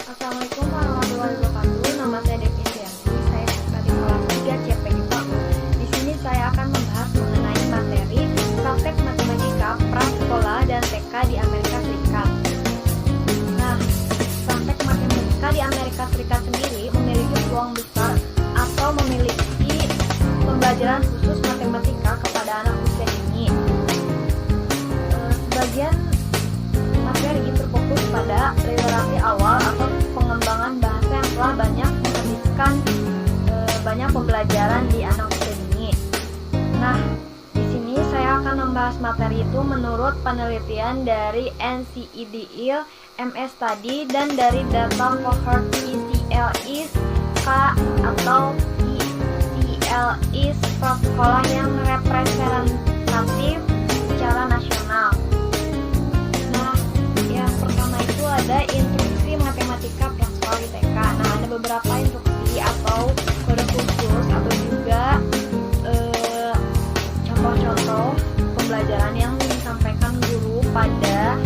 Assalamualaikum warahmatullahi wabarakatuh. Nama saya Devi Indianti. Saya dari kelas 3 CPG Paku. Di sini saya akan membahas mengenai materi praktek matematika prasekolah dan TK di Amerika Serikat. Nah, praktek matematika di Amerika Serikat sendiri memiliki peluang besar atau memiliki pembelajaran khusus matematika kepada anak usia dini. Sebagian materi berfokus pada literasi awal atau pengembangan bahasa yang telah banyak menghabiskan banyak pembelajaran di anak usia dini. Nah, di sini saya akan membahas materi itu menurut penelitian dari NCEDIL MS Study dan dari data cohort ECLIS K atau ECLIS prasekolah yang representatif secara nasional. Ada instruksi matematika prasekolah di TK. Nah, ada beberapa instruksi atau kode khusus atau juga contoh-contoh pembelajaran yang disampaikan guru pada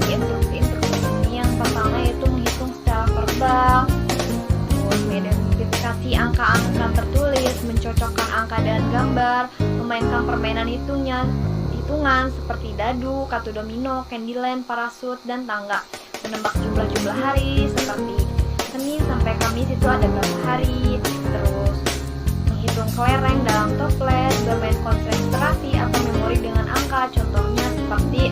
instruksi-instruksi ini. Yang pertama yaitu menghitung secara verbal, terus mengidentifikasi angka-angka tertulis, mencocokkan angka dengan gambar, memainkan permainan hitungan seperti dadu, kartu domino, candyland, parasut, dan tangga, menebak jumlah-jumlah hari seperti Senin sampai Kamis itu ada berapa hari, terus menghitung kelereng dalam toples, bermain konsentrasi atau memori dengan angka, contohnya seperti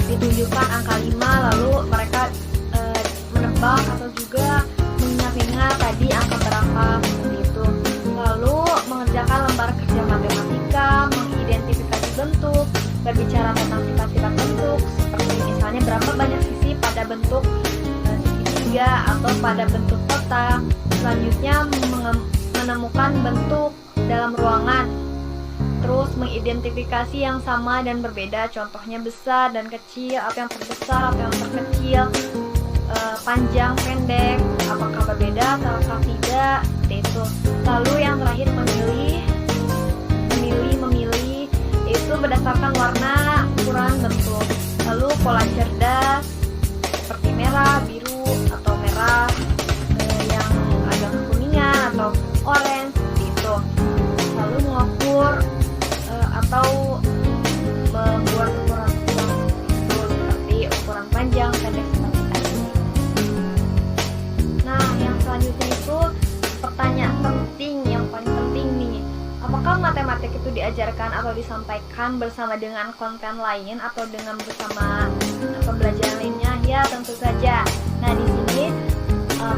ditunjukkan angka 5 lalu mereka menebak atau juga mengingat-ingat tadi angka berapa seperti itu. Lalu mengerjakan lembar kerja matematika, mengidentifikasi bentuk, berbicara tentang sifat-sifat bentuk seperti misalnya berapa banyak sisi pada bentuk segitiga atau pada bentuk kotak. Selanjutnya menemukan bentuk dalam ruangan, terus mengidentifikasi yang sama dan berbeda, contohnya besar dan kecil atau yang terbesar atau yang terkecil, panjang pendek apakah berbeda ataukah tidak, seperti itu. Lalu yang terakhir memilih itu berdasarkan warna ukuran bentuk. Lalu pola cerdas seperti merah, biru atau merah yang agak kekuningan atau orange seperti itu. Lalu mengukur atau membuat ukuran itu seperti ukuran panjang pendek seperti tadi. Nah, yang selanjutnya itu pertanyaan penting yang paling penting nih. Apakah matematik itu diajarkan atau disampaikan bersama dengan konten lain atau dengan bersama pembelajaran lainnya? Ya, tentu saja. Nah, di sini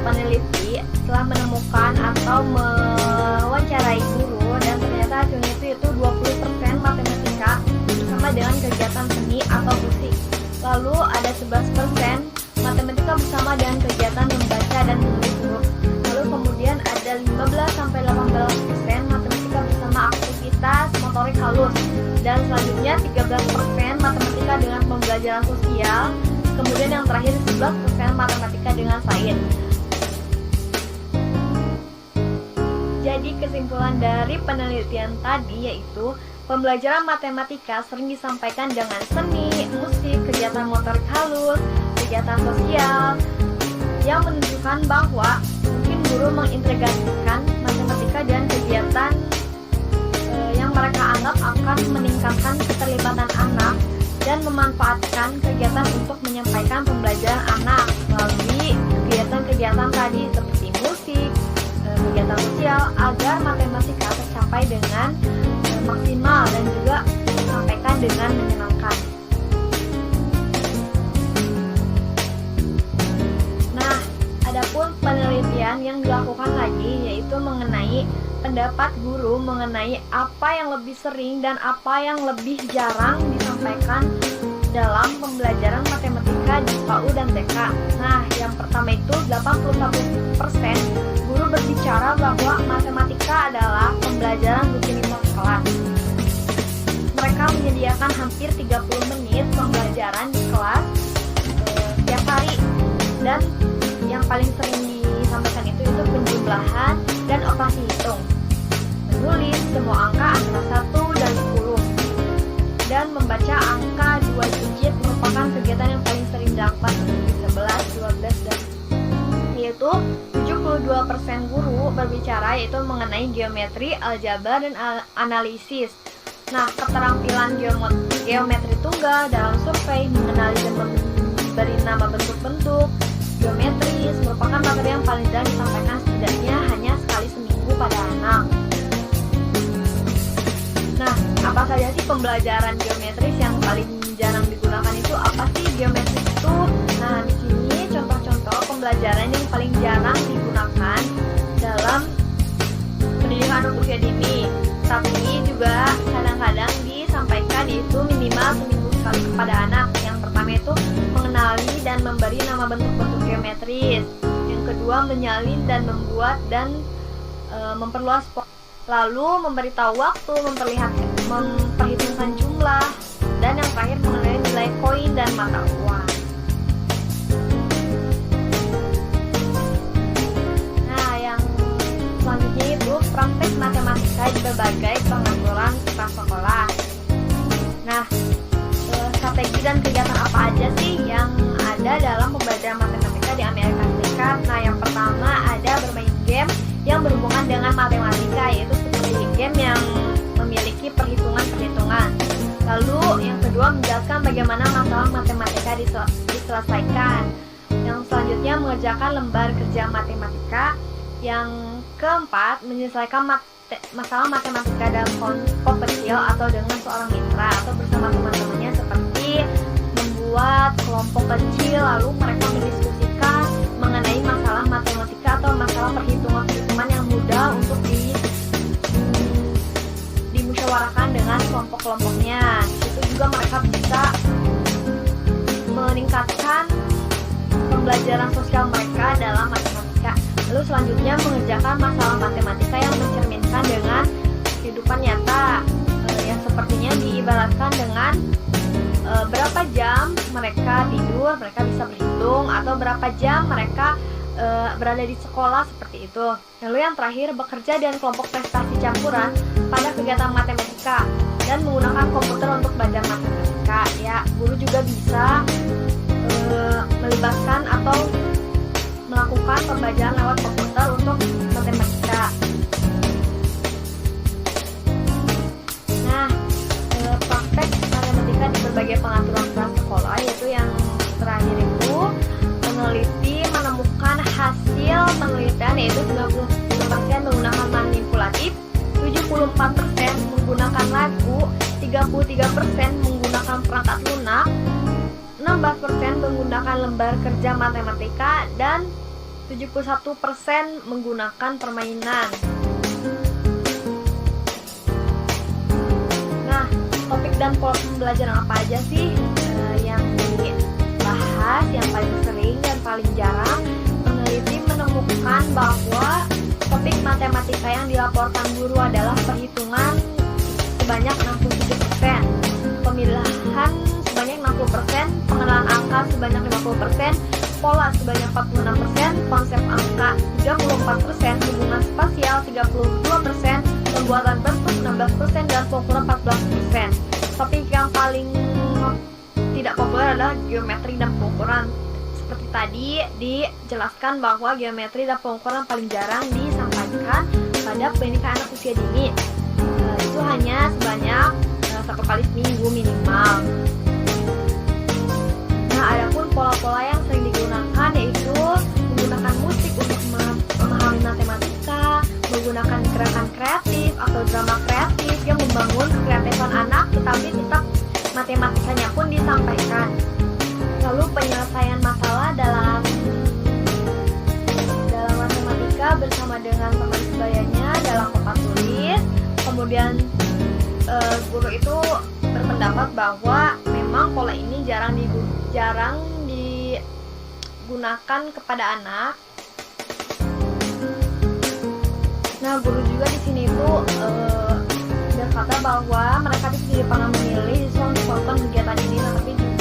peneliti telah menemukan atau mewawancarai guru dan ternyata hasilnya itu 20% matematika bersama dengan kegiatan seni atau musik. Lalu ada 11% matematika bersama dengan kegiatan membaca dan menulis huruf. Lalu kemudian ada 15-18% matematika bersama aktivitas motorik halus, dan selanjutnya 13% matematika dengan pembelajaran sosial, kemudian yang terakhir 11% matematika dengan sains. Jadi kesimpulan dari penelitian tadi yaitu pembelajaran matematika sering disampaikan dengan seni, musik, kegiatan motorik halus, kegiatan sosial, yang menunjukkan bahwa mungkin guru mengintegrasikan matematika dan kegiatan yang mereka anggap akan meningkatkan keterlibatan anak dan memanfaatkan kegiatan untuk menyampaikan pembelajaran anak melalui kegiatan-kegiatan tadi seperti musik, kegiatan sosial, agar matematika tercapai dengan maksimal dan juga disampaikan dengan menyenangkan. Nah, adapun penelitian yang dilakukan lagi yaitu mengenai pendapat guru mengenai apa yang lebih sering dan apa yang lebih jarang disampaikan dalam pembelajaran matematika di PAU dan TK. Nah, yang pertama itu 81% guru berbicara bahwa matematika adalah pembelajaran rutinitas kelas. Mereka menyediakan hampir 30 menit pembelajaran di kelas setiap hari, dan yang paling sering disampaikan itu penjumlahan dan operasi hitung, menulis semua angka antara 1 dan 10, dan membaca angka 2 digit merupakan kegiatan yang paling sering dilakukan, 11, 12, dan yaitu 72% guru berbicara yaitu mengenai geometri, aljabar, dan analisis. Nah, keterampilan geometri tunggal dalam survei mengenali dan memberi nama bentuk-bentuk geometris merupakan materi yang paling jarang disampaikan setidaknya hanya sekali seminggu pada anak. Nah, apa saja sih pembelajaran geometris yang paling jarang digunakan itu? Apa sih geometris itu? Nah, di sini contoh-contoh pembelajaran yang paling jarang digunakan dalam pendidikan anak usia dini, tapi juga kadang-kadang disampaikan itu minimal seminggu sekali kepada anak. Yang pertama itu mengenali dan memberi nama bentuk-bentuk geometris. Yang kedua menyalin dan membuat dan memperluas, lalu memberitahu waktu, memperhitungkan jumlah, dan yang terakhir mengenai nilai koin dan mata uang. Nah, yang selanjutnya itu praktek matematika di berbagai pengaturan prasekolah. Nah, strategi dan kegiatan apa aja sih yang ada dalam pembelajaran matematika di Amerika Serikat? Nah, yang pertama ada bermain game yang berhubungan dengan matematika, yaitu seperti game yang memiliki perhitungan-perhitungan. Lalu yang kedua menjelaskan bagaimana masalah matematika diselesaikan. Yang selanjutnya mengerjakan lembar kerja matematika. Yang keempat menyelesaikan masalah matematika dalam kelompok kecil atau dengan seorang mitra atau bersama teman-temannya, seperti membuat kelompok kecil lalu mereka mendiskusikan mengenai masalah matematika atau masalah perhitungan-perhitungan yang mudah untuk dimusyawarahkan dengan kelompok-kelompoknya. Itu juga mereka bisa meningkatkan pembelajaran sosial mereka dalam matematika. Lalu selanjutnya mengerjakan masalah matematika yang mencerminkan dengan kehidupan nyata, yang sepertinya diibaratkan dengan berapa jam mereka tidur, mereka bisa berhitung, atau berapa jam mereka berada di sekolah, seperti itu. Lalu yang terakhir bekerja dengan kelompok prestasi campuran pada kegiatan matematika dan menggunakan komputer untuk belajar matematika. Ya, guru juga bisa melibatkan atau melakukan pembelajaran lewat komputer untuk matematika. Nah, praktek matematika di berbagai pengaturan prasekolah, yaitu yang terakhir itu peneliti menemukan hasil penelitian yaitu 90% menggunakan manipulatif, 74% menggunakan lagu, 33% menggunakan perangkat lunak, 16% menggunakan lembar kerja matematika, dan 71% menggunakan permainan. Nah, topik dan pola pembelajaran apa aja sih yang dibahas, yang paling sering dan paling jarang? Peneliti menemukan bahwa topik matematika yang dilaporkan guru adalah perhitungan sebanyak 67%, pemilihan sebanyak 60%, pengenalan angka sebanyak 50%, pola sebanyak 46%, konsep angka 34%, hubungan spasial 32%, pembuatan bentuk 16%, dan pengukuran 14%. Topik yang paling tidak populer adalah geometri dan pengukuran. Seperti tadi dijelaskan bahwa geometri dan pengukuran paling jarang disampaikan pada pendidikan anak usia dini. Itu hanya sebanyak 1 kali seminggu minimal. Nah, adapun pola-pola yang sering digunakan yaitu menggunakan musik untuk memahami matematika, menggunakan gerakan kreatif atau drama kreatif yang membangun kreatifan anak, tetapi tetap matematikanya pun disampaikan. Lalu penyelesaian masalah dalam matematika bersama dengan teman sebayanya dalam papan tulis. Kemudian guru itu berpendapat bahwa memang pola ini jarang digunakan kepada anak. Nah, guru juga di sini itu berkata bahwa mereka tidak pernah memilih siswa untuk melakukan kegiatan ini, tetapi juga